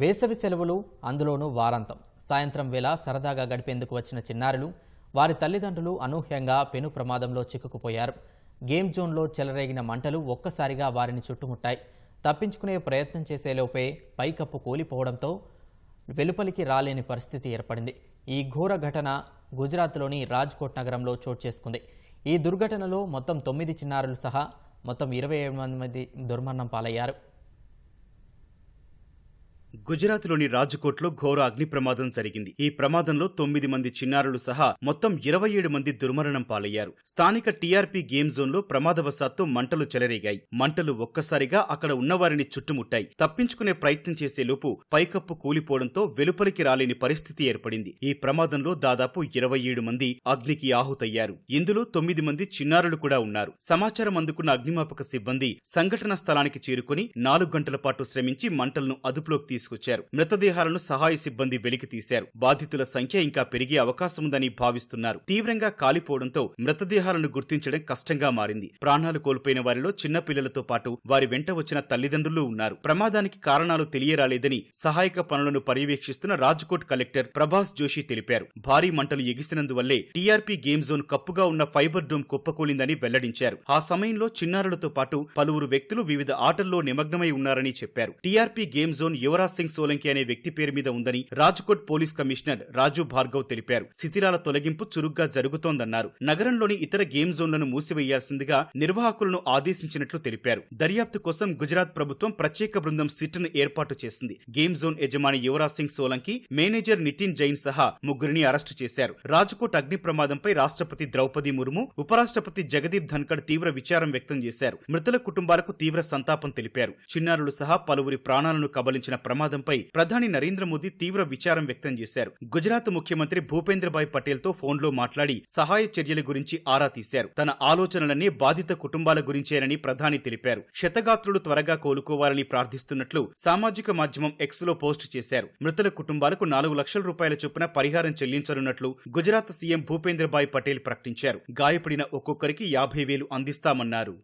వేసవి సెలవులు, అందులోనూ వారాంతం. సాయంత్రం వేళ సరదాగా గడిపేందుకు వచ్చిన చిన్నారులు, వారి తల్లిదండ్రులు అనూహ్యంగా పెను ప్రమాదంలో చిక్కుకుపోయారు. గేమ్ జోన్లో చెలరేగిన మంటలు ఒక్కసారిగా వారిని చుట్టుముట్టాయి. తప్పించుకునే ప్రయత్నం చేసేలోపే పైకప్పు కూలిపోవడంతో వెలుపలికి రాలేని పరిస్థితి ఏర్పడింది. ఈ ఘోర ఘటన గుజరాత్లోని రాజ్కోట్ నగరంలో చోటు చేసుకుంది. ఈ దుర్ఘటనలో మొత్తం 9 చిన్నారులు సహా మొత్తం 27 మంది దుర్మరణం పాలయ్యారు. గుజరాత్లోని రాజ్కోట్లో ఘోర అగ్ని ప్రమాదం జరిగింది. ఈ ప్రమాదంలో 9 మంది చిన్నారులు సహా మొత్తం 27 మంది దుర్మరణం పాలయ్యారు. స్థానిక టీఆర్పీ గేమ్ జోన్లో ప్రమాదవశాత్తు మంటలు చెలరేగాయి. మంటలు ఒక్కసారిగా అక్కడ ఉన్నవారిని చుట్టుముట్టాయి. తప్పించుకునే ప్రయత్నం చేసేలోపు పైకప్పు కూలిపోవడంతో వెలుపలికి రాలేని పరిస్థితి ఏర్పడింది. ఈ ప్రమాదంలో దాదాపు 27 మంది అగ్నికి ఆహుతయ్యారు. ఇందులో 9 మంది చిన్నారులు కూడా ఉన్నారు. సమాచారం అందుకున్న అగ్నిమాపక సిబ్బంది సంఘటన స్థలానికి చేరుకుని 4 గంటల పాటు శ్రమించి మంటలను అదుపులోకి తీసుకొచ్చారు. మృతదేహాలను సహాయ సిబ్బంది వెలికి తీశారు. బాధితుల సంఖ్య ఇంకా పెరిగే అవకాశం ఉందని భావిస్తున్నారు. తీవ్రంగా కాలిపోవడంతో మృతదేహాలను గుర్తించడం కష్టంగా మారింది. ప్రాణాలు కోల్పోయిన వారిలో చిన్న పిల్లలతో పాటు వారి వెంట వచ్చిన తల్లిదండ్రులు ఉన్నారు. ప్రమాదానికి కారణాలు తెలియరాలేదని సహాయక పనులను పర్యవేక్షిస్తున్న రాజ్కోట్ కలెక్టర్ ప్రభాస్ జోషి తెలిపారు. భారీ మంటలు ఎగిసినందువల్లే టీఆర్పీ గేమ్ జోన్ కప్పుగా ఉన్న ఫైబర్ డోమ్ కుప్పకూలిందని వెల్లడించారు. ఆ సమయంలో చిన్నారులతో పాటు పలువురు వ్యక్తులు వివిధ ఆటల్లో నిమగ్నమై ఉన్నారని చెప్పారు. TRP game zone Yuvraj Singh Solanki అనే వ్యక్తి పేరు మీద ఉందని రాజ్కోట్ పోలీస్ కమిషనర్ రాజు భార్గవ్ తెలిపారు. శిథిలాల తొలగింపు చురుగ్గా జరుగుతోందన్నారు. నగరంలోని ఇతర గేమ్ జోన్లను మూసివేయాల్సిందిగా నిర్వాహకులను ఆదేశించినట్లు తెలిపారు. దర్యాప్తు కోసం గుజరాత్ ప్రభుత్వం ప్రత్యేక బృందం సిట్ను ఏర్పాటు చేసింది. గేమ్ జోన్ యజమాని యువరాజ్ సింగ్ సోలంకి, మేనేజర్ నితిన్ జైన్ సహా ముగ్గురిని అరెస్టు చేశారు. రాజ్కోట్ అగ్ని ప్రమాదంపై రాష్ట్రపతి ద్రౌపది ముర్ము, ఉపరాష్ట్రపతి జగదీప్ ధన్కడ్ తీవ్ర విచారం వ్యక్తం చేశారు. మృతుల కుటుంబాలకు తీవ్ర సంతాపం తెలిపారు. చిన్నారులు సహా పలువురి ప్రాణాలను కబలించిన ప్రమాదంపై ప్రధాని నరేంద్ర మోదీ తీవ్ర విచారం వ్యక్తం చేశారు. గుజరాత్ ముఖ్యమంత్రి భూపేంద్రభాయ్ పటేల్ తో ఫోన్లో మాట్లాడి సహాయ చర్యల గురించి ఆరా తీశారు. తన ఆలోచనలన్నీ బాధిత కుటుంబాల గురించేనని ప్రధాని తెలిపారు. క్షతగాత్రులు త్వరగా కోలుకోవాలని ప్రార్థిస్తున్నట్లు సామాజిక మాధ్యమం ఎక్స్ లో పోస్టు చేశారు. మృతుల కుటుంబాలకు 4 లక్షల రూపాయల చొప్పున పరిహారం చెల్లించనున్నట్లు గుజరాత్ సీఎం భూపేంద్రభాయ్ పటేల్ ప్రకటించారు. గాయపడిన ఒక్కొక్కరికి 50,000 అందిస్తామన్నారు.